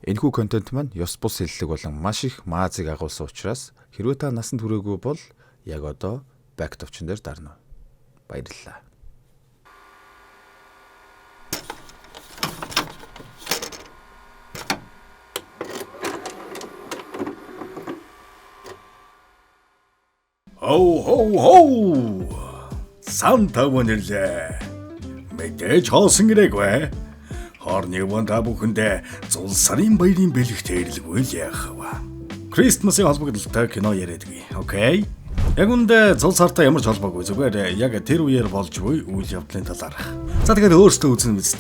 Энэхүү контент маань ёс бус хэллэг болон маш их маазыг агуулсан учраас хэрвээ та насанд хүрээгүй бол яг одоо back товчон дээр дарна. Баярлалаа. Ho! Санта өнөрлөө. Мэдээж хоосон гэрээгүй. Хорны вон та бүхэндээ зул сарын баярын бэлэгтэй ирлгүй л яах вэ? Крисмасын холбогдлолтой кино яриадгүй. Окей. Яг үндэ зул сартай ямар ч холбоогүй, зүгээр яг тэр үеэр болж буй үйл явдлын талаар. За тэгээд өөрсдөө үзнэ мэт.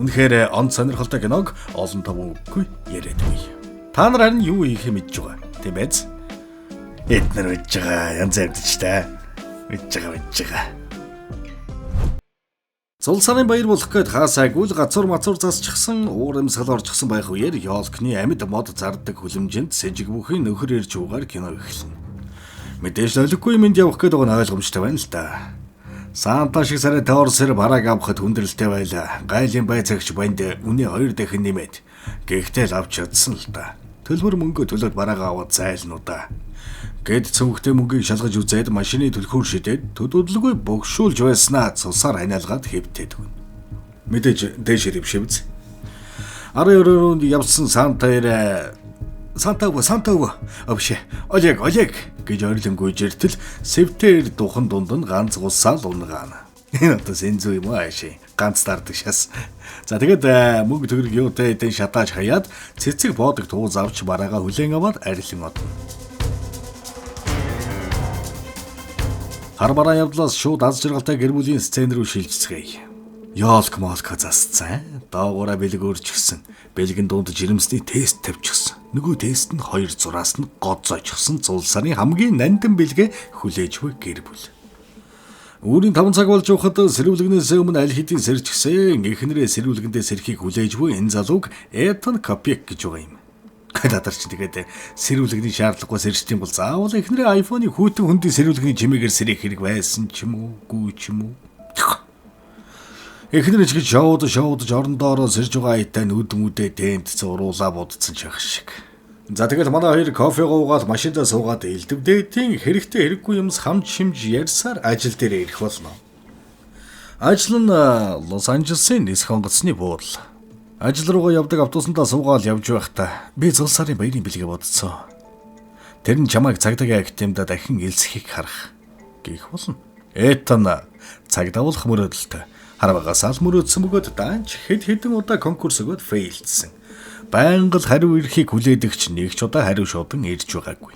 Үнэхээр онц сонирхолтой киног олон тавгүй яриадгүй. Та нар харин юу хийх юм мэдж байгаа. Тийм биз? Эднэр үж байгаа янз бүрч та. Үж байгаа. Зул сарын баяр болох гээд хаасайгүй л газар мацур засчихсан уур амьсгал орчихсан байх үеэр Ёлкны амьд мод зардаг хүлэмжинд сэжиг бүхий нөхөр ирж уугаар кино эхэлнэ. Мэдээж олиггүй мэд явах гээд байгаа нь ойлгомжтой байна л да. Санта шиг сарай тоорсэр бараг авахд хүндрэлтэй байлаа. Гайлын байцаагч банд үнэ 2 дахин нэмээд. Гэхдээ л авч чадсан л да. Төлбөр мөнгө төлөөд бараагаа аваад зайлнуудаа. Гэд цөөхтэй мөнгийг шалгаж үзээд машины түлхүүр шидэд төдөлгүй богшуулж байснаа цусаар ханиалгаад хэвтээд өгнө. Мэдээж дээшэр ившивц. 12 явсан Санта өвшө. Олег гэж ойрлонгүй жиртэл сэвтээр духан дунд нь ганц гусаал унгаана. Энэ одоо сэнзүү юм ааши. Ганц дардаг шас. За тэгээд мөнгө төгрөг юутай эдэн шатааж хаяад цэцэг боодог туuz авч бараагаа хүлээн аваад арилан одно. Харбараа явдлаас шууд аз жаргалтай гэр бүлийн сцен рүү шилжцгээе. Ёлк молко засцсан. Доогуура бэлэг өөрчгсөн. Бэлгэн дунд жирэмсний тест тавьчихсан. Нөгөө тест нь 2 зураас нь годзойчсон зул сарын хамгийн нандин бэлгээ хүлээж буй гэр бүл. Үүрийн 5 цаг болж явахад сэрүүлгнээс өмнө аль хэдийн сэрчгсэн эхнэрээ сэрүүлгэндээ сэрхийг хүлээж буй энэ залууг Этан Капек гэж байгаа юм. Гадар чи тэгээд сэрүүлгэний шаардлагагүй сэрчтийн бол заавал эхнэрээ iPhone-ы хүүтэн хөндийн сэрүүлгэний жимээгээр сэрэх хэрэг байсан ч юм уу, Эхнэр ч гэж шоудж орондоороо сэрж байгаа айтай нүдмүдээ тэмд зуруулаа будцсан ч ах шиг. За тэгэл манай хоёр кофе гуугаад машиндаа суугаад элдвдээтийн хэрэгтэй хэрэггүй юмс хамж шимж ярьсаар ажил дээр ирэх болно. Ажил нь Лос Анжелесын нисэх онгоцны буудал. Ажил руугаа явдаг автобусандаа суугаад явж байхдаа би зул сарын баярын бэлгээ бодцсон. Тэр нь чамайг цагдаагийн актемда дахин элсэхийг харах гэх болно. Этан цагдаа болох мөрөөдөлтэй. Харвагаас ал мөрөөдсөн бөгөөд даанч хэд хэдэн удаа конкурс өгөөд фейлдсэн. Байнга л хариу ирэхийг хүлээдэгч нэг ч удаа хариу шуудан ирж байгаагүй.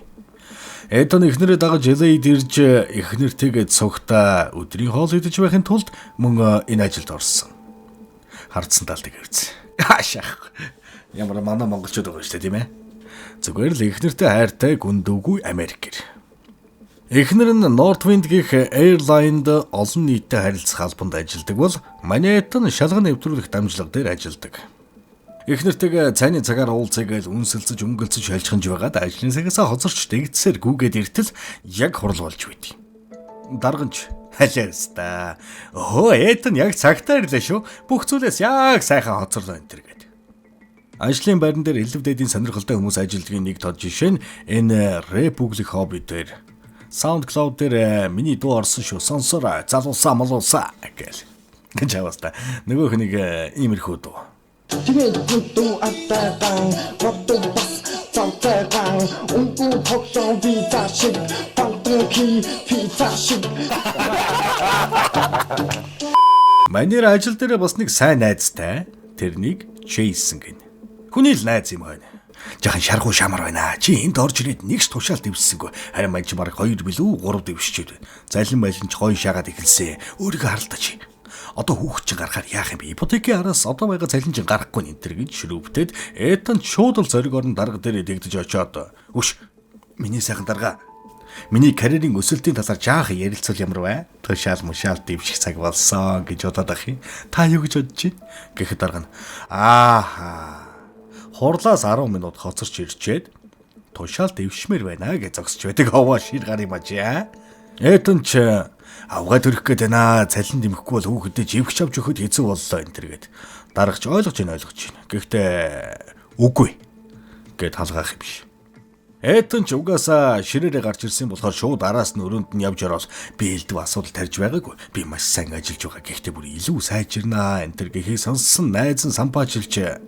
Этан эхнэрээ дагаж LA-д ирж эхнэртэйгээ цогтаа өдрийн хоол идэж байхын тулд мөн энэ ажилд орсон. Хардсан талдыг хэвчээ. Ашаах. Ямар манай монголчууд байгаа шүү дээ, тийм ээ. Зүгээр л эхнэртэй хайртай гүндүүгүй Америкэр. Эхнэр нь Northwind гэх airline-д олон нийтэд харилцах албанд ажилладаг бол Манхэттен шалган нэвтрүүлэх дамжлага дээр ажилладаг. Эхнэртэйгээ цайны цагаар уулзаагээл үнсэлцэж өнгөлцөж шалжиханж байгаад ажлын цагаас хоцорч дэгдсээр гүгээд иртэл яг хурал болж байд. Дарганч халиаста. Этэн яг цагтаа ирлээ шүү. Бүх зүйлээс яг сайхан хоцорлоо энэ төр гээд. Ажлын байран дээр элэвдэдийн сонирхолтой хүмүүс ажилдгийн нэг тод жишээ нь энэ рэп бүглэх хобби дээр SoundCloud дээр миний дуу орсон шүү. Сонсороо залуусаа молуусаа гэл. Гэж аваста. Нөгөөх нэг иймэрхүү дуу. Тэгээд дуу атаан готтой бас цаатаан унку хогсон виташиг пантки фиташиг. Манер ажил дээр бас нэг сайн найзтай. Тэрнийг Чейсэн гин. Хүний л найз юм байна. Жахан шаргуу шамар байна. Чи энд орж ирээд нэг ч тушаал дэвссэнгүй. Харин маань чи бараг 2 билүү 3 дэвшчихэд байна. Залин байлын ч гоё шаагаад эхэлсэн. Өөрийгөө харалтаач. Одоо хүүхд чинь гарахаар яах юм бэ? Ипотекийн араас одоо байгаа цалин чинь гарахгүй нэ гэж ширүүвтэд Этан шууд л зориг орон дарга дээр дэгдэж очиод "Үш, миний сайхан дарга. Миний карьерийн өсөлтийн талаар жаахан ярилцвал ямар вэ? Тушаал мушаал дэвших цаг болсон" гэж бодоод ах юм. Та юу гэж бодож байна? Гэхэд дарга нь хурлаас 10 минут хоцорч ирчээд тушаал дэвшмээр байна гэж зогсож байдаг. Овоо шир гар юм ажаа. Этан ч авгаа төрөх гээд байна. Цалин дэмэхгүй бол хүүхэдээ живгч авч өгөхөд хэцүү боллоо энэ төргээд. Даргач ойлгож байна. Гэхдээ Үгүй гэд халгаах юм биш. Эйтэн ч угаасаа ширээрээ гарч ирсэн болохоор шууд араас нь өрөөнд нь явж ороод би элдв асуудал тарьж байгаагүй. Би маш сайн ажиллаж байгаа. Гэхдээ бүр илүү сайжирнаа энэ төр гэхийг сонссон найз нь сампаажилж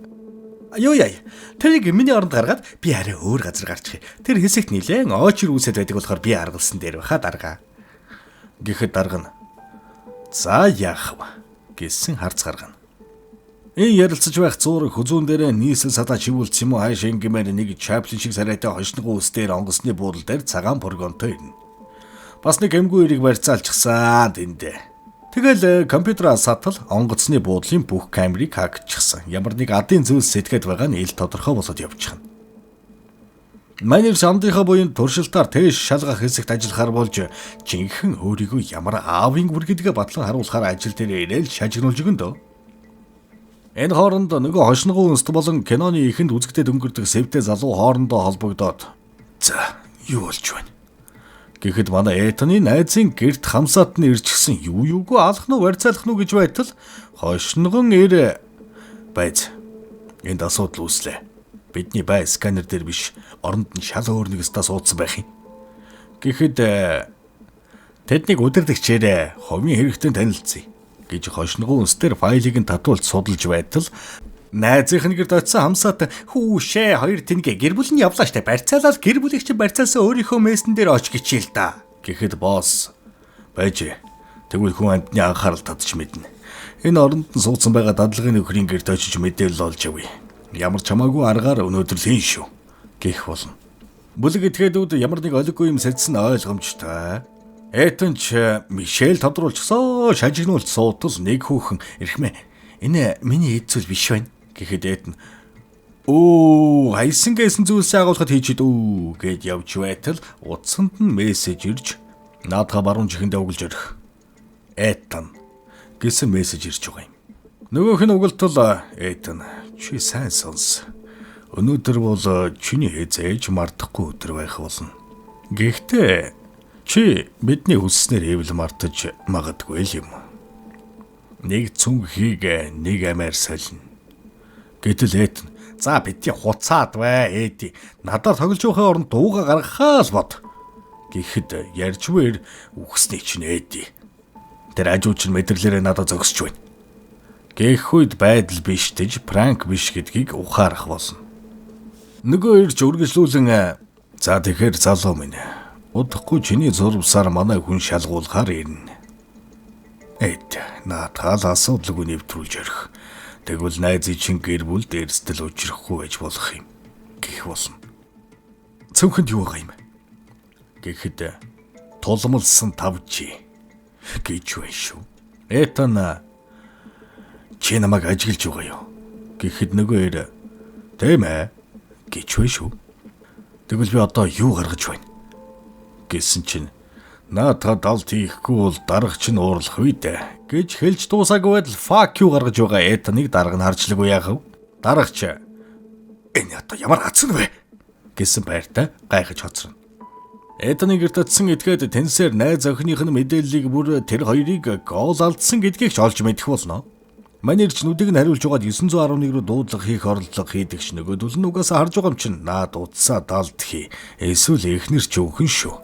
Юу яа. Тэрийг миний оронд гаргаад би арай өөр газар гарчих. Тэр хэсэгт нилээн очир үүсэт байдаг болохоор би аргалсан дээр баха дарга. Гэхэд дарга нь за яах вэ гэсэн харц гаргана. Энэ ярилцаж байх зуурыг хүзүүн дээрээ нийслэл садаа чивүүлсэн юм уу хайш ингэмээр нэг чаплин шиг сарайтай хошногоо ус дээр онгоцны буудал дээр цагаан прогонтой ирнэ. Бас нэг эмгүү эрийг барьцаалчихсан тэндээ. Тэгэл компьютераас сатал онгоцны буудлын бүх камерыг хакчихсан. Ямар нэг адын зүйлс сэтгээд байгаа нь ил тодорхой болоод явчихна. Манер самдынхаа буян туршилтаар тээш шалгах хэсэгт ажиллахаар болж жинхэнэ өөрийгөө ямар аавын бүр гэдгээ батлан харуулахаар ажил дээр ирээл шажигнуулж өгөн дөө. Энэ хооронд нөгөө хошногоо үнст болон киноны ихэнд үзэгдээд өнгөрдөг сэвтэй залуу хоорондоо холбогдоод за юу болж байна гэхэд манай Этаны найзын гэрт хамсаад нь ирчихсэн юу юугүй алах нь барьцаалах нь гэж байтал хошногон ир байц энд асуудал үүслээ. Бидний бай сканер дээр биш оронд нь шал өөр нэг стас суудсан байх юм. Гэхэд тэднийг удирдагчээрээ ховын хэрэгтэй танилцъя гэж хошногоо үнстэр файлыг нь татуулж судалж байтал найзынх нь гэрд очисон хамсаад хүүшээ хоёр тэнгэ гэр бүл нь явлаа штэ барьцаалал гэр бүлийг чинь барьцаалсан өөрийнхөө мессен дээр оч гिचээл та гэхэд босс байж тэгвэл хүн амтны анхаарал татж мэднэ. Энэ оронд нь суудсан байгаа дадлагын нөхрийн гэрд очиж мэдээлэл олж авъя. Ямар чамаагүй аргаар өнөөдөр л хийн шүү гэх болно. Бүлэг этгээдүүд ямар нэг олиггүй юм сэлсэн ойлгомжтой. Этэн ч Мишель тодруулчихсоо шажигнуулж суутал нэг хүүхэн эрхмээ. Энэ миний эцэл биш байна гэхэд Этэн оо хайсан гэсэн зүйлсээ агуулхад хийчихэд үү гэд явж байтал утсанд нь мессеж ирж наадха баруун чихэндээ углж өрөх. Этэн гэсэн мессеж ирж байгаа юм. Нөгөөх нь угалтал Этэн чи сайн сонс. Өнөөдөр бол чиний хязээж мартахгүй өдөр байх болно. Гэхдээ чи бидний хүсснээр хэвлэл мартаж магадгүй л юм. Нэг цүнхийг нэг амаар солино. Гэтэл Этэн за бидний хуцаад бай эди. Надаар тоглож байхын оронд дууга гаргахаа л бод. Гэхэд ярьж бэр үхсний чинь эди. Тэр ажууч нь мэдэрлэрээ надад зогсож байна. Гэх үед байдал биш гэж пранк биш гэдгийг ухаарах болно. Нөгөө ирж үргэлжлүүлэн за тэгэхээр залуу минь удахгүй чиний зурвсаар манай хүн шалгуулахаар ирнэ. Эд наатаал асуудалгүй нэвтрүүлж өрөх. Тэгвэл найзын чин гэр бүл дээрстэл учрахгүй байж болох юм гэх болно. Цөөхөнд юу байгаа юм? Гэхэд тулмалсан тавчи гэж байна шүү. Этэн чи намайг ажиглаж байгаа юу? Гэхэд нөгөө ир тийм ээ гэж байна шүү. Тэгвэл би одоо юу гаргаж байна? Гэсэн чинь наата далд хийхгүй бол дарга чинь уурлах үед гэж хэлж дуусаагүй байдал fuck you гаргаж байгаа Этаныг дарга нь харжлаагүй яах вэ? Даргач энэ одоо ямар гацсан вэ? Гэсэн байртай гайхаж хоцорно. Этаны гэрт очисон этгээд тэнсээр найз охиных нь мэдээллийг бүр тэр хоёрыг гол алдсан гэдгийг ч олж мэдэх болно. Манерч нүдийг нь хариулж байгаад 911 руу дуудлага хийх оролдлого хийдэг ч нөгөөдөл нь угаасаа харж байгаа юм чинь наад утсаа далд хий. Эсвэл эхнэр ч өөхөн шүү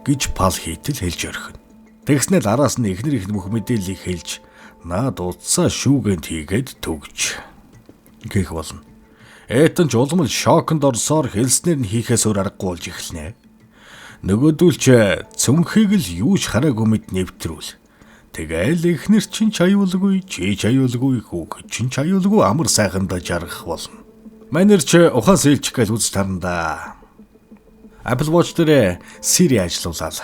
гэж пал хийтэл хэлж орхино. Тэгснээр араас нь эхнэр их бүх мэдээллийг хэлж наад утсаа шүүгэнд хийгээд төгж гэх болно. Этэн ч улмал шоконд орсоор хэлснээр нь хийхээс өөр аргагүй болж эхэлнэ. Нөгөөдөл ч цөмхийг л юуж хараагүй мэд нэвтрүүл. Тэгэл эхнэр чин чаюулгүй, чи чаюулгүй, хүүхэд чин чаюулгүй амар сайхандаа жаргах болно. Манер ч ухаан сэлчих гэж үз таранда. Apple Watch дээр Siri ажиллуулаад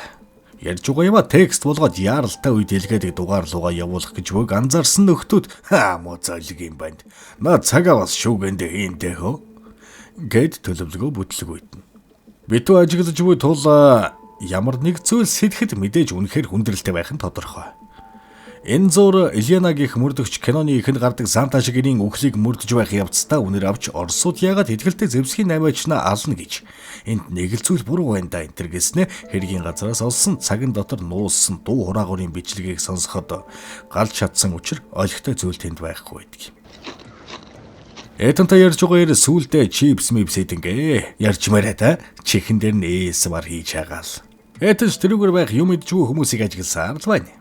ярьж байгаа юм а текст болгоод яаралтай үед хэлгээд дугаар руугаа явуулах гэж өг анзаарсан нөхдүүд муу золиг юм байна. Наа цагаа бас шүүгэндээ хийнтэй хөө гэд төлөвлөгөө бүтлгүйдэн. Битүү ажиглаж буй тул ямар нэг зүйл сэтгэхэд мэдээж үнэхээр хүндрэлтэй байх нь тодорхой. Энэ зур Ильянагийн мөрдөгч киноны ихэнд гардаг Санта шигэрийн үхлийг мөрдөж байх явцдаа үнэр авч Оросууд яагаад итгэлтэй зэвсгийн 8-ачнаа ална гэж. Энд нэг л зүйл буруу байна да энэ гэснэ хэргийн газараас олсон цагийн дотор нууссан дуу хураагуурын бичлэгийг сонсоход галж чадсан учраас олигтой зүйл тэнд байхгүй байдаг юм. Этэнтэй ярьж байгаагаар сүулдэ чипс мипс идэнгээ. Ярьж мараа та чихэн дээр нээсмар хийж байгаа л. Этэнч тэрүүгээр байх юм идчихгүй хүмүүсийг ажигласаар л байна.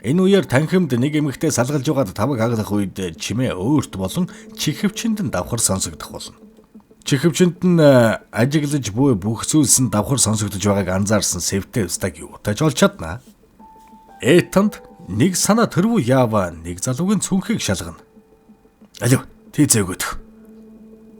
Энэ үеэр танхимд нэг эмэгтэй салгалж байгаад тавг хаглах үед чимээ өөрт болон чихвчэнд нь давхар сонсогдох болно. Чихвчэнд нь ажиглаж буй бүх зүйлс нь давхар сонсогдож байгааг анзаарсан сэвтэй устаг юутай ч олж чадна. Этэнд нэг санаа төрвүү яава нэг залуугийн цүнхийг шалгана. Алив тийзээ өгөх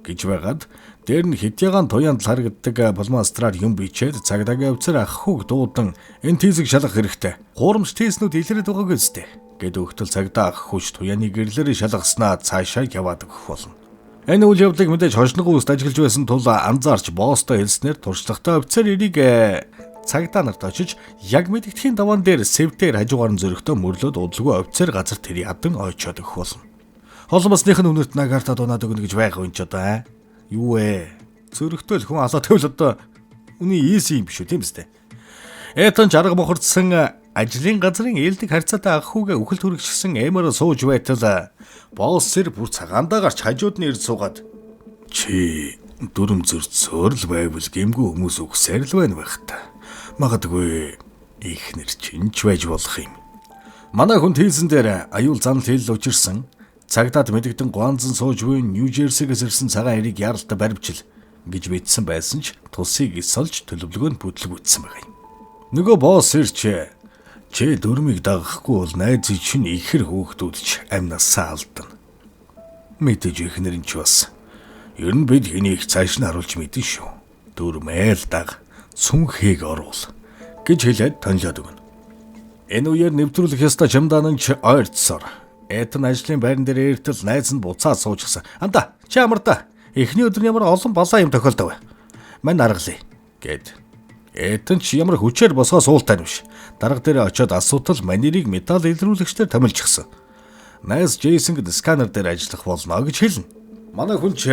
гэж байгаад дээр нь хитягаан туяанд харагддаг пластмастраар юм бичээд цагдаагийн офицер ах хүүг дуудан энэ тийзийг шалгах хэрэгтэй. Гурамч тийснүүд илрээд байгааг үстэй. Гэт өгтөл цагдаа ах хүүч туяаны гэрлэрээ шалгаснаа цаашаа яваад өгөх болно. Энэ үйл явдлыг мэдээж хошногоо үст ажиллаж байсан тул анзаарч боостой хэлснээр туршлагатай офицер эрийг цагдаа нарт очиж яг мэдгэдхийн даваан дээр сэвтээр хажуугаар нь зөрөгтэй мөрлөд удалгүй офицер газар тэр ядан ойчоод өгөх болно. Холмосных нь үнэрт нагарта дунаад өгнө гэж байх юм ч одоо юу вэ? Зөрөгтэй л хүн алаа тавил одоо үний ийс юм биш үү тийм үстэй. Этэн жарга бохордсон ажлын газрын ээлдэг харьцаатай ах хүүгээ үхэл түрэгчсэн эмээр сууж байтал боос сэр бүр цагаандаа гарч хажууд нь ирж суугаад чи дүрм зөрцөөр л байвал гэмгүй хүмүүс үхсээр л байна байх та. Магадгүй ихнэр чинч байж болох юм. Манай хүн тийсэн дээр аюул занал хэлэл учирсан цагдаад мэдэгдэн гуанзан сууж буй Нью-Жерсигээс ирсэн цагаан эрийг яралтай баримжил гэж бичсэн байсан ч тусыг исолж төлөвлөгөөнд бүтлгүүцсэн байгаа юм. Нөгөө босс ирч чи дөрмийг дагахгүй бол найзыг чинь ихэр хөөхтүүд ч амнасаа алдана. Мэдээж ихнэр нь ч бас ер нь бид хэнийг цааш нь харуулж мэдэн шүү. Дөрмээл даг цүнхийг оруул гэж хэлээд тонлоод өгнө. Энэ үеэр нэвтрүүлэх ёстой чамдаан ч ойрцсоор Этэн ажлын байран дээр эртэл найз нь буцаад суужгсан. Анда чи амарда. Эхний өдөр ямар олон балаа юм тохиолдов. Мань аргалаа гэд. Этэн ч ямар хүчээр босгоо суултаа биш. Дарга дээр очиод асуудал манерийг металл илрүүлэгчдээр томилчихсан. Найз Джейсонг сканер дээр ажиллах болно гэж хэлнэ. Манай хүн ч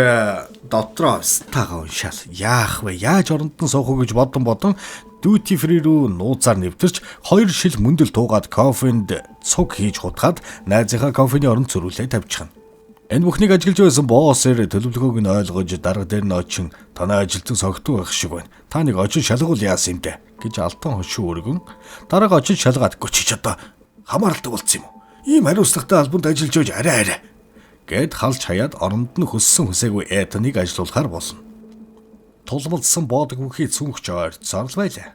дотроо стагаа уншаал. Яах вэ? Яаж оронд нь суух вэ гэж бодон duty free руу нууцаар нэвтэрч 2 шил мөндөл туугаад кофенд цуг хийж хутгаад найзынхаа кофений оронд зөрүүлээ тавьчихна. Энэ бүхнийг ажиллаж байсан боссээр төлөвлөгөөг нь ойлгож дарга дээр нь очин танай ажилтан согтуу байх шиг байна. Та нэг очиж шалгуул яасан юм бэ гэж алтан хошуу өргөн дарга очиж шалгаад гүчиж одоо хамааралтай болцсон юм уу? Ийм хариуцлагатай албанд ажиллаж байж арай гэд халж хаяад оронд нь хөссөн хүсээгүй Этнийг ажилуулахар болно. Тулмалсан боодог бүхий цүнхч ойрцоор л байлаа.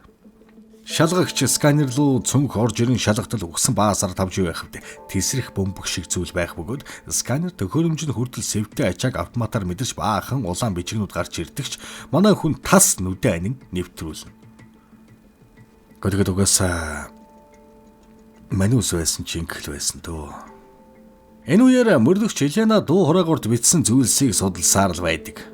Шалгагч сканер руу цүнх орж ирэн шалгатал өгсөн баасаар тавж байхад тесрэх бөмбөг шиг зүйл байх бөгөөд сканер төхөөрөмжөнд хүртэл сэвтэй ачааг автоматар мэдэрч баахан улаан бичгнүүд гарч ирдэгч манай хүн тас нүдэ анин нэвтрүүлнэ. Гэхдээ угаасаа манус байсан чи ингэл байсан дөө. Энэ үеэр мөрдөгч Елена дуу хураагаарт бичсэн зүйлсийг судалсаар л байдаг.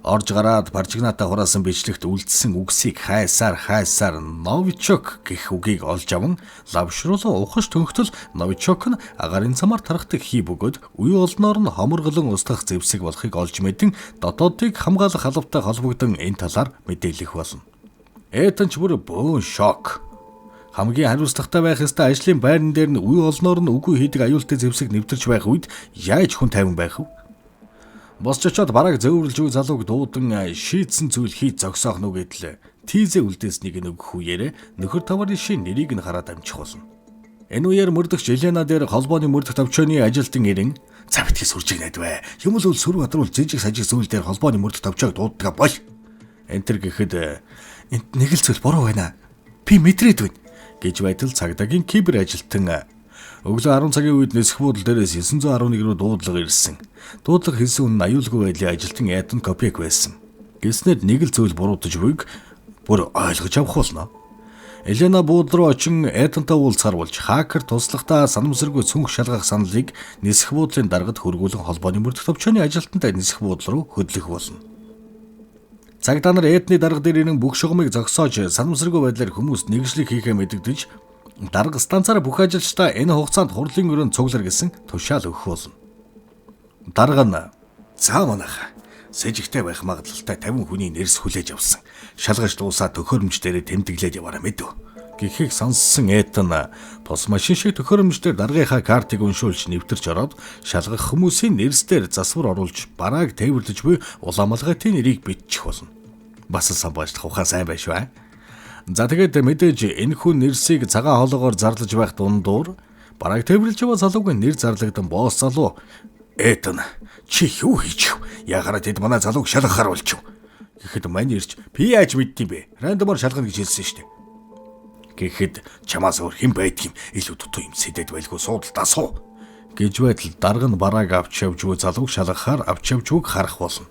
Орж гараад баржигнаатай хураасан бичлэгт үлдсэн үгсийг хайсаар новичок гэх үгийг олж аван лавшруулан ухаж төнхтөл новичок нь агарын цамаар тархдаг хий бөгөөд үе олноор нь хоморголон устгах зэвсэг болохыг олж мэдэн дотоодыг хамгаалах албатай холбогдсон энэ талаар мэдээлэх болно. Этэн ч бүр бөөн шок. Хамгийн хариуцлагатай байх ёстой ажлын байран дээр нь үе олноор нь үгүй хийдэг аюултай зэвсэг нэвтэрч байх үед яаж хүн тайван байх вэ? Босч очоод бараг зөөвөрлж үе залууг дуудан шийдсэн зүйл хийж зогсоох нүгэд л тийзээ үлдээснийг нөгөх үеэрээ нөхөр таварын шин нэрийг нь хараад амжих болно. Энэ үеэр мөрдөгч Елена дээр холбооны мөрдөх товчооны ажилтан ирэн "За битгий сүржиг найдвэ. Юм л сүр бадрал жижиг сажиг зүйл дээр холбооны мөрдөх товчоог дууддаг бол." Энтэр гэхэд "Энд нэг л зүйл буруу байна. Би мэдрээд байна" гэж байтал цагдаагийн кибер ажилтан өглөө 10 цагийн үед нисэх буудлын дээрээс 911 руу дуудлага ирсэн. Дуудлага хэлсэн үн аюулгүй байдлын ажилтан Этэн копик байсан. Гэснээр нэг л зүйл буруутаж буйг бүр ойлгож авах болно. Елена буудлын руу очин Этэнтэй уулзахар болж хакер туслахтаа санамсаргүй цүнх шалгах саналыг нисэх буудлын даргад хөргүүлэн холбооны мөрдөх товчооны ажилтантай нисэх буудлын руу хөдлөх болно. Цагдаа нар Этний дарга дээр ирэн бүх шугамыг зогсоож санамсаргүй байдлаар хүмүүст нэгжлэг хийхээ мэдэгдэж дарга станцаараа бүх ажилчдаа энэ хугацаанд хурлын өрөөнд цуглар гэсэн тушаал өгөх болно. Дарга нь "За манайха сэжигтэй байх магадлалтай 50 хүний нэрс хүлээж авсан. Шалгаж дуусаад төхөөрөмж дээрээ тэмдэглээд яваарай мэдв" гэхийг сонссон Этан тус машин шиг төхөөрөмжтэй даргийнхаа картыг уншуулж нэвтэрч ороод шалгах хүмүүсийн нэрсээр засвар оруулж барааг тээвэрлэж буй улаамалгайтын нэрийг биччих болно. Бас сан баажлах ухаан сайн байш бай. За тэгээд мэдээж энэ хүн нэрсийг цагаан хоолоогоор зарлаж байх дундуур барааг тээвэрлж байгаа залуугийн нэр зарлагдсан боос залуу Этан чи юу хийчих вэ? Яагаад тэд манай залууг шалгахаар болчих вэ? Гэхэд мань ирж би яаж мэддэм бэ? Рандомор шалгана гэж хэлсэн шүү дээ. Гэхэд чамаас өөр хэн байдгийм илүү дутуу юм сэдэд байлгүй суудалдаа суу гэж байтал дарга нь барааг авч явж буй залууг шалгахаар авч явж буйг харах болно.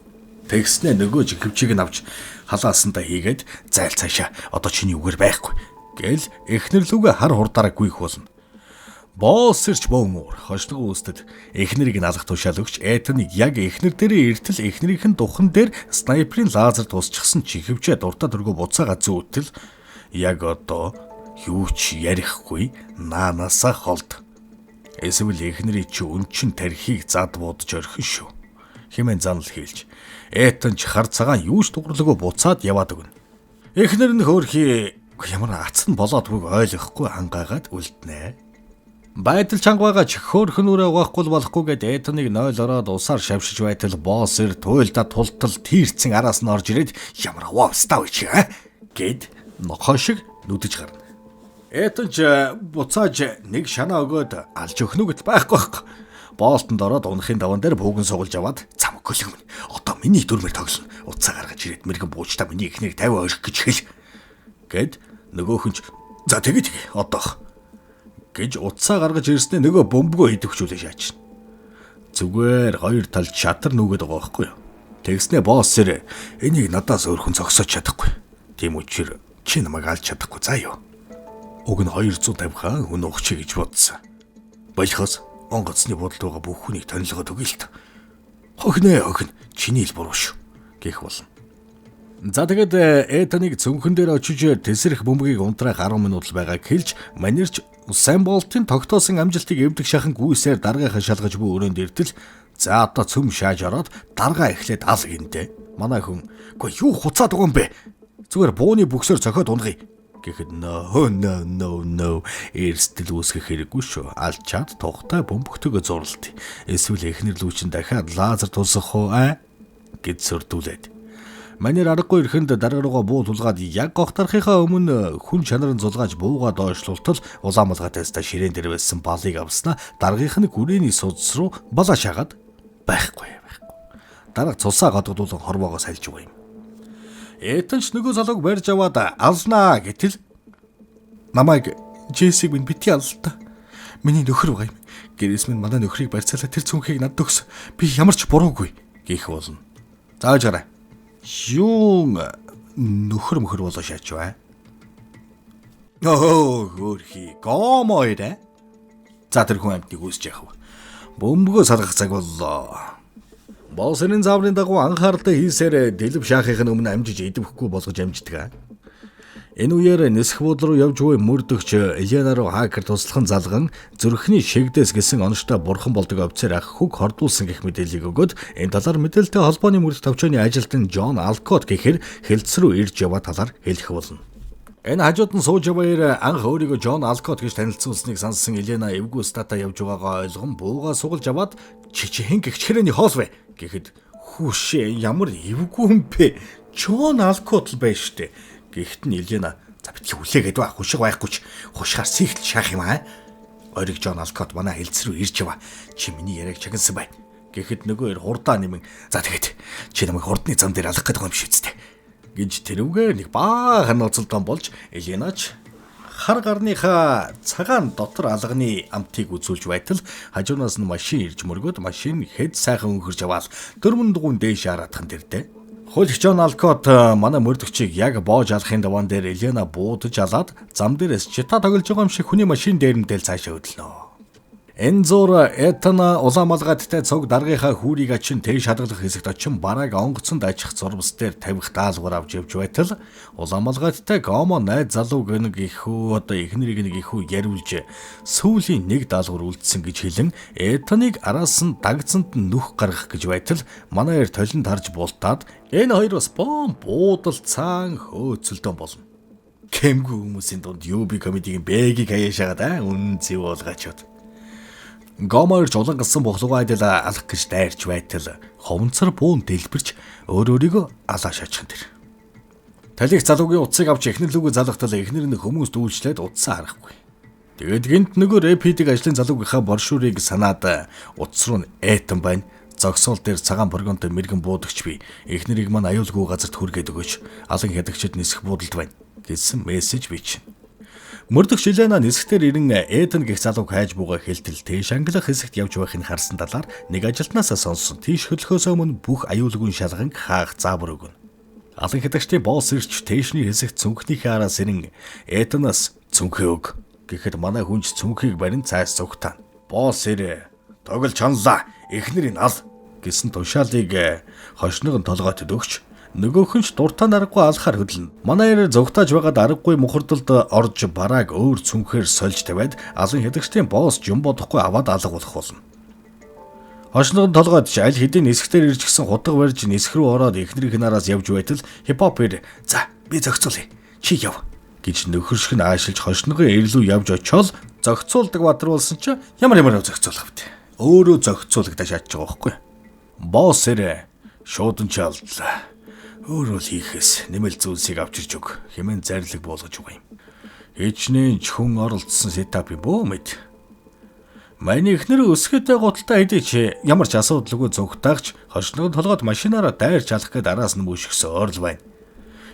Тэгснэ нөгөө жигвчийг нь авч халаасандаа хийгээд зайл цаашаа одоо чиний үгээр байхгүй гэл эхнэр лүгэ хар хурдаараа гүйх болно. Боос ирч бөөмөр хожлого үүстэд эхнэрийг нь алах тушаал өгч Этаныг яг эхнэр дээрээ иртэл эхнэрийнхэн духан дээр снайперийн лазер тусчихсан чихвчээ дуртад өргөө буцаага зүүтэл яг одоо юу ч ярихгүй наанасаа холд. Эсвэл эхнэрийн чи өнчин тархийг зад будж орхин шүү. Хэмээн занал хийлж Этан ч хар цагаан юу ч дугарлаагүй буцаад яваад өгнө. Эхнэр нь хөөрхий ямар ац нь болоод бүг ойлгохгүй хангаагаад үлднэ. Байдал чанга байгаа ч хөөрхнүүрээ угаахгүй болохгүй гэд Этаныг 0 ороод усаар шавшиж байтал босс ир туйлда тултал тийрцэн араас нь орж ирээд ямар аваастаа үчи гэд нохоо шиг нүдэж гарна. Этан ч буцааж нэг шанаа өгөөд алж өхнүгэд байхгүй байхгүй. Боолтонд ороод унахын даван дээр бууган сугалж аваад цам гөлөг минь. Одоо миний дүрмээр тоглоно. Уцаа гаргаж ирээд мэрэгэн буучтаа миний ихнийг 50 орхих гэж хэл. Гэд нөгөөхөн ч за тэгээ одоо гэж утсаа гаргаж ирснээр нөгөө бөмбөгөө идэвхжүүлээ шаачна. Зүгээр хоёр талд шатар нүгэд байгаа байхгүй юу? Тэгснээ босс ир энийг надаас өөр хүн зогсоож чадахгүй. Тийм учраас чи намайг алж чадахгүй заа юу. Уг нь 250 хаан хүн ухчих гэж бодсон. Болохоос онгоцны бодолд байгаа бүх хүнийг танилцуулаад өгье л та. Хогноо чиний л буруу шүү гэх болно. За тэгээд Этаныг цүнхэн дээр очиж тесрэх бөмбөгийг унтраах 10 минут л байгааг хэлж манерч Сайн болтын тогтоосон амжилтыг эвдэх шахан гүйсээр даргаахан шалгаж буй өрөөнд иртэл за одоо цөм шааж ороод даргаа эхлээд ал гинтэй. Манай хүн үгүй юу хуцаад байгаа юм бэ? Зүгээр бууны бүксээр цохиод унгая гэхэд no эрсдэл үүсгэх хэрэггүй шүү. Алчаад тухтай бөмбөгтөгөө зурлалт. Эсвэл эхнэр лүүчин дахиад лазер тулсах уу гэж сөрдүүлээд. Манер аргагүй ирэхэнд дарга руугаа буу тулгаад яг гохторхийнхаа өмнө хүн чанарын зулгааж буугаа доошлуултал улаамалгатайстаа ширээн дээр байсан балыг авснаа даргийнх нь гүрээний судас руу балаа шаагаад байхгүй. Дарга цусаа гадгадуулан хорвоогоо сальж байгаа юм. Этан ч нөгөө залууг барьж аваад алнаа гэтэл намайг Джессиг минь бити аллаа. Миний нөхөр байгаа юм. Гэрээс минь манай нөхрийг барьцаалаа тэр цүнхийг надад өгс. Би ямар ч буруугүй гэх болно. Зааж гараа. Юун нөхөр болоо шаач бай. Хөөрхий гомоорэ. За тэр хүн амтныг үүсэж яах вэ? Бөмбөгөө салгах цаг боллоо. Боосны зааврын дагуу анхааралтай хийсээр дэлб шаахын өмнө амжиж идэвхгүй болгож амждаг. Энэ үеэр нисэх бууд руу явж буй мөрдөгч Елена руу хакер туслахын залган зүрхний шигдээс гисэн онцтой бурхан болдог офицер ах хөг хордуулсан гэх мэдээллийг өгөөд энэ талаар мэдээлэлтэй холбооны мөрд товчооны ажилтан Джон Алкот гэхээр хэлтс рүү ирж яваа талаар хэлэх болно. Энэ хажууд нь сууж яваар анх өөрийгөө Джон Алкот гэж танилцуулсныг сонссон Елена эвгүй стата явж байгаагаа ойлгон буугаа сугалж аваад чи хэн гихчрэний хоол вэ гэхэд хүүшээ ямар эвгүй юм бэ? Джон Алкот л байж штэ. Гэхдээ нь Елена за битгий хүлээгээд ба хушиг байхгүй ч хушгаар сихэл шаах юм Ориг Джон Алкот манай хэлц рүү ирж яваа. Чи миний яриаг чагнасан байна. Гэхэд нөгөө хурдаа нэмэн за тэгэд чи намайг хурдны зам дээр алах гэдэг юм шиг үстэй. Гэж тэрүүгээр нэг баахан ноцолдон болж Еленач хар гарныхаа цагаан дотор алганы амтыг үзүүлж байтал хажуунаас нь машин ирж мөргөөд машин хэд сайхан өнхөрж аваад дөрмөн дугуун дээш хараадхан дэрдэ. Хөлч Джон Алкот манай мөрдөгчийг яг боож алахын даваан дээр Елена буудаж алаад зам дээрээс чита тоглож байгаа юм шиг хүний машин дээрмдэл цаашаа хөдлөнө. Энэ зур Этана улаамалгааттай цог даргийнхаа хүүрийг ачин тэг шалгалах хэсэгт очин барааг онгоцонд ачих зурвас дээр тавих даалгавар авч явж байтал улаамалгааттай гомо найз залуу гэнэг ихүү одоо эхнэрийг нэг ихүү яриулж сүүлийн нэг даалгавар үлдсэн гэж хэлэн Этаныг араас нь дагцанд нүх гаргах гэж байтал манай эр толинд харж бултаад энэ хоёр бас буудал цаан хөөцөлдөн болно. Кэмгүй хүмүүсийн дунд UB комедигийн бэгийг хаяашаагаад үнэн болгоочод. Гомоорч улангалсан бохлогоо айдал алах гэж дайрч байтал ховнцор буун дэлбэрч өөрийгөө алаа шаачхан тэр. Талих залуугийн утсыг авч эхнэр лүгөө залгахтал эхнэр нь хүмүүст үйлчлээд утсаа харахгүй. Тэгээд гинт нөгөө рэпидик ажлын залуугийнхаа боршуурыг санаад утас руу Этан байна. Зогсоол дээр цагаан бургонтой мэрэгэн буудагч би эхнэрийг мань аюулгүй газарт хүргээд өгөөч. Алан хядагчид нисэх буудалд байна гэсэн мессеж бичнэ. Мөрдөх Жилена нисгтэр ирэн Этан гих залууг хайж буугаа хэлтэл тийш англих хэсэгт явж байхыг харсан талаар нэг ажилтнаасаа сонссон. Тийш хөдлөхөөс өмнө бүх аюулгүй шалганг хаах заавар өгнө. Алан хядагчдын босс ирч тийшний хэсэгт цүнхнийхээ араас ирэн Этанаас цүнхээ өг гэхэд манай хүнч цүнхийг барин цайс зүгтаа. Босс ирээ. Тоглож чанлаа. Эхнэрийн ал гэсэн тушаалыг хошног нь толгойд өгч нөгөөх нь ч дуртай наргагүй алхаар хөдлөн. Манайр зөвхтааж байгаад аргагүй мухардалд орж барааг өөр цүнхээр сольж тавиад алан хядагчдын босс юм бодохгүй аваад алга болох болно. Хошног нь толгойд ч аль хэдийн нисгтэр ирж гисэн худаг барьж нисэх рүү ороод эхнэрийн нараас явж байтал хипхопэр за би зохицуулъя. Чи яв гэж нөхөршг нь аашилж хошногын эрлүү явж очиол зохицуулдаг бадруулсан ч ямар зохицуулах вэ? Өөрөө зохицуулагдаж чадж байгаа байхгүй. Босс ирээ. Шууд нь ч алдлаа. Өөрөө л хийхээс нэмэл зүйлсийг авчирч өг. Хэмээн зарлиг болгож өгье. Хичнээн ч хүн оролцсон сетап юм бөө мэд. Манай эхнэр өсгөдөө гуталтай хэдий ч ямар ч асуудалгүй зөвхтаагч хошногд толгойд машинаараа дайрч алах гээд араас нь мөшгсөн ойрл байна.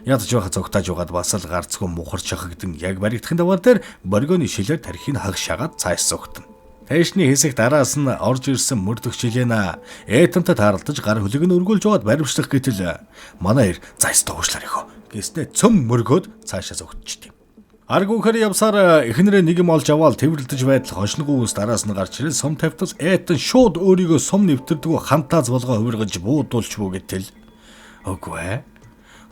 Ядаж байха зөвхтааж угаад бас л гарцгүй мухар шахагдсан яг баригдахын даваа дээр боргоны шилээр тархийг хаг шагаад цайс зүгтэн. Тэшний хэсэгт араас нь орж ирсэн мөрдөх Жилена Этантай тааралдаж гар хөлөг нь өргүүлж байгаад баримтлах гэтэл манай ир зайс дуушлаар ихөө гэснээр цөм мөргөөд цаашаа зүгтчихтий. Аргуухаар явсаар эхнэрээ нэг юм олж аваад тэрвэрлдэж байтал хошногоо үст араас нь гарч ирэл сум тавьтал Этан шууд өөрийгөө сум нэвтэрдгүү хантааз болгоо хувиргаж буудуулч буу гэтэл үгүй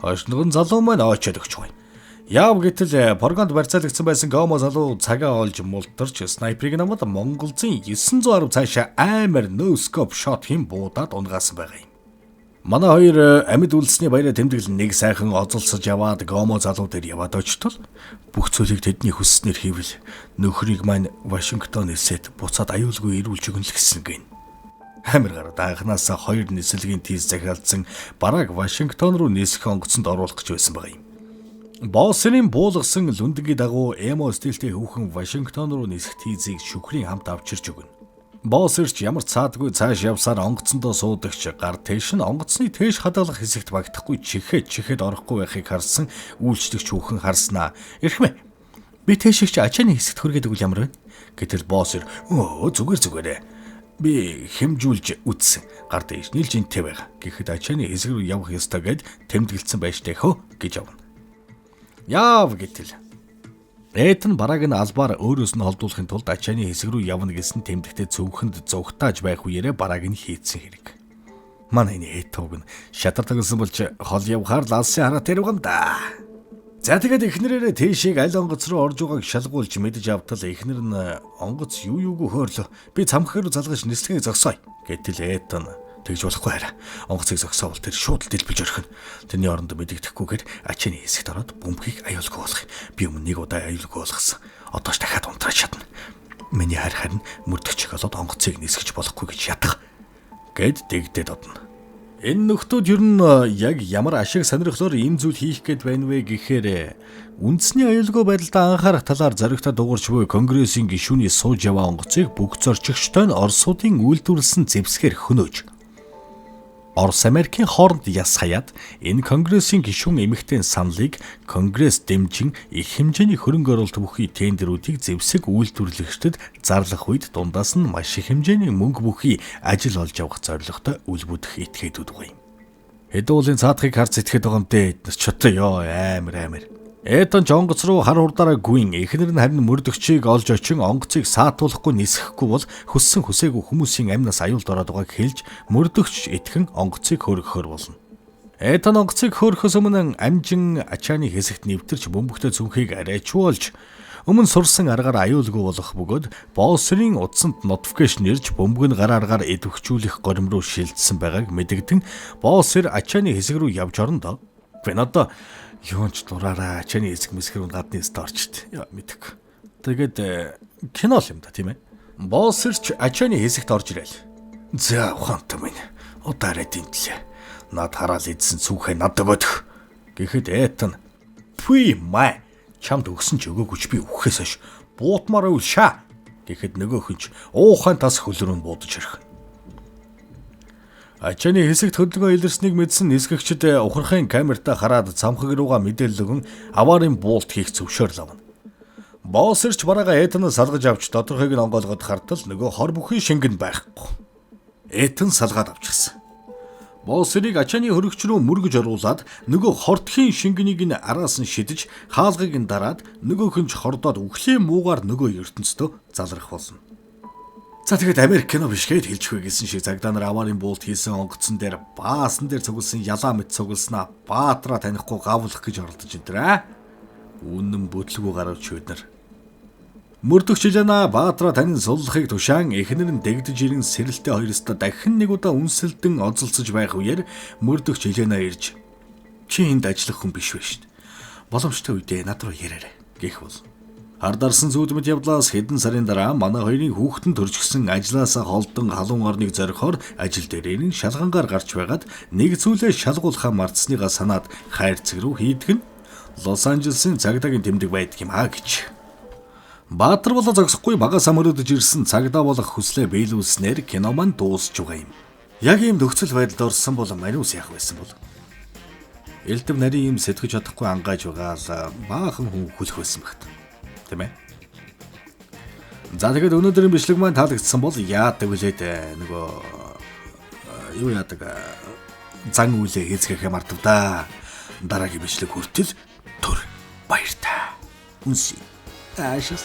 хошног нь залуу маань очоод өгч байгаа. Яав гэтэл Поргонд барьцаалагдсан байсан Гомо залуу цагаа олж мултарч снайперыг намд Монголзын 910 цаашаа амар носкоп шот хэм буудаад унгаасан байгаа юм. Манай хоёр амьд үлдсэний баяраа тэмдэглэн нэг сайхан озолсож яваад Гомо залуу дээр яваад очтол бүх зүйлийг тэдний хүсснээр хийвэл нөхрийг маань Вашингтон нисээд буцаад аюулгүй ирүүлж өгнө л гэсэн гин. Амар гараад анханасаа хоёр нислэгийн тийс захиалдсан бараг Вашингтон руу нисэх онгоцонд оруулах гэж байсан байгаа юм. Боссийн буулгасан лүндгийн дагуу эмо стилтэй хүүхэн Вашингтон руу нисэх тийзийг шүхрийн хамт авчирч өгнө. Боссч ямар цаадгүй цааш явсаар онгоцондоо суудагч гар тэш нь онгоцны тэш хадгалах хэсэгт багтахгүй чихээд орохгүй байхыг харсан үйлчлэгч хүүхэн харснаа. Эрхмэ. Би тэшигч ачааны хэсэгт хүргээд өгөл ямар вэ? Гэтэл босс зүгээр. Би хэмжүүлж үтсэн. Гар тэш нийлж интэй байгаа. Гэхэд ачааны хэсэг рүү явах ёстой гэд тэмдэглэсэн байштай хөө гэж авна. Яав гэтэл Этан барааг нь албаар өөрөөс нь холдуулахын тулд ачааны хэсэг рүү явна гэсэн тэмдэгтээ зөвхөнд зугтааж байх үеэрээ барааг нь хийцэн хэрэг. Манай Этог нь шатар тагсан болж хол явхаар л алсын хараа тэр уганда. За тэгээд эхнэрээрээ тийшийг аль онгоц руу орж байгааг шалгуулж мэдэж автал эхнэр нь онгоц юугүй хөөрлөө. Би цамхаг руу залгаж нислэгийг зогсооё. Гэтэл Этан тэгж болохгүй хараа. Онгоцыг зогсоовол тэр шууд дэлбэж орхино. Тэрний оронд мэдэгдэхгүйгээр ачааны хэсэгт ороод бөмбөгийг аюулгүй болгох. Би өмнө нэг удаа аюулгүй болгосон. Одоо ч дахиад унтраад чадна. Миний харин мөрдөгч болоод онгоцыг нисгэж болохгүй гэж ятгах. Гэд дэгдээд одно. Энэ нөхдүүд ер нь яг ямар ашиг сонирхлоор ийм зүйл хийх гээд байна вэ гэхээр үндэсний аюулгүй байдалд анхаарах талаар зоригтой дуурч буй Конгрессийн гишүүний сууж яваа онгоцыг бүх зорчигчтой нь Оросуудын үйлдвэрлэсэн зэвсгээр хөнөөж Орос Америкийн хооронд яс хаяад энэ Конгрессийн гишүүн эмэгтэй саналыг Конгресс дэмжин их хэмжээний хөрөнгө оруулалт бүхий тендерүүдийг зэвсэг үйлдвэрлэгчдэд зарлах үед дундаас нь маш их хэмжээний мөнгө бүхий ажил олж авах зорилготой үлбүдэх этгээдүүд байгаа юм. Хэдэн уулын цаадахыг харж итгэхэд байгаа юм дээ. Чотой ёо амар. Этан ч онгоц руу хар хурдаараа гүйн эхнэр нь харин мөрдөгчийг олж очин онгоцыг саатуулахгүй нисэхгүй бол хүссэн хүсээгүй хүмүүсийн амнаас аюулд ороод байгааг хэлж мөрдөгч итгэн онгоцыг хөөргөхөр болно. Этан онгоцыг хөөрөхөөс өмнө амжин ачааны хэсэгт нэвтэрч бөмбөгтэй зүнхийг арайчуулж өмнө сурсан аргаар аюулгүй болох бөгөөд боссрын утсанд нотификейшн ирж бөмбөг нь гар аргаар идэвхжүүлэх горим руу шилжсэн байгааг мэдэгдэн боссэр ачааны хэсэг рүү явж орондоо. Би надаа Юунч дураараа ачааны эсэг мэсгэр гадны эст орчт. Яа мэдэх. Тэгээд кино л юм да тийм ээ. Босс ирч ачааны хэсэгт орж ирэл. За ухаантай минь. Удаарай димтлээ. Над хараал идсэн цүнхээ над өгөх. Гэхэд Этан "Пүй май чамд өгсөн ч өгөөгүй би үхэхээс хойш буутмаар үл шаа." Гэхэд нөгөөх нь ч уухайн тас хөлрөө нь буудаж ирэх. Ачааны хэсэгт хөдөлгөөн илэрснийг мэдсэн нисгэгчд ухрахын камертаа хараад цамхаг руугаа мэдээлэл өгөн аваарын буулт хийх зөвшөөрөл авна. Босс ирч бараага Этанаас салгаж авч тодорхойг нь онгойлгоод хартал нөгөө хор бүхий шингэн байхгүй. Этан салгаад авчихсан. Босс ирийг ачааны хөрөгч рүү мөргөж оруулаад нөгөө хортхийн шингэнийг нь араас нь шидэж хаалгыг нь дараад нөгөөх нь ч хордоод үхлийн муугаар нөгөө ертөнцийн залрах болно. За тэгээд Америк кино биш гээд хэлчихвэ гэсэн шиг цагдаа нар аваарын буулт хийсэн онгоцон дээр баасан дээр цугласан ялаа мэт цугласнаа баатраа танихгүй гавлах гэж оролдож энэ. Үнэн бүтлгүй гаравч өдөр. Мөрдөгч Елена баатраа танин суллахыг тушаан эхнэр нь дэгдэж ирэн сэрэлтээ хоёростоо дахин нэг удаа үнсэлдэн озолцож байх үеэр мөрдөгч Елена ирж "Чи энд ажиллах хүн биш вэ шин. Боломжтой үедээ над руу яраарай" гэх бол. Хардарсан зүүдмэд явдлаас хэдэн сарын дараа манай хоёрын хүүхдэн төрчихсөн ажилласаа холдон халуун орныг зорихоор ажил дээрээ нь шалгангаар гарч байгаад нэг зүйлээ шалгуулахаа мартсныгаа санаад хайрцаг руу хийдэг нь Лос Анжелесын цагдаагийн тэмдэг байдаг юм аа гэж. Баатар болоо зогсохгүй багасаа мөрөдөж ирсэн цагдаа болох хүслээ биелүүлснээр кино маань дуусч байгаа юм. Яг ийм нөхцөл байдалд орсон бол мариус яах байсан бол? Элдэв нарийн юм сэтгэж чадахгүй ангааж байгаа л баахан хүн хүлэх байсан багт. Тийм ээ. За тэгээд өнөөдрийн бичлэг маань таалагдсан бол яадаг вүлээд нөгөө юу яадаг зан үлээ хийцгээхээ мартав да. Дараагийн бичлэг хүртэл түр баяртай. Үнсий. Ашиг.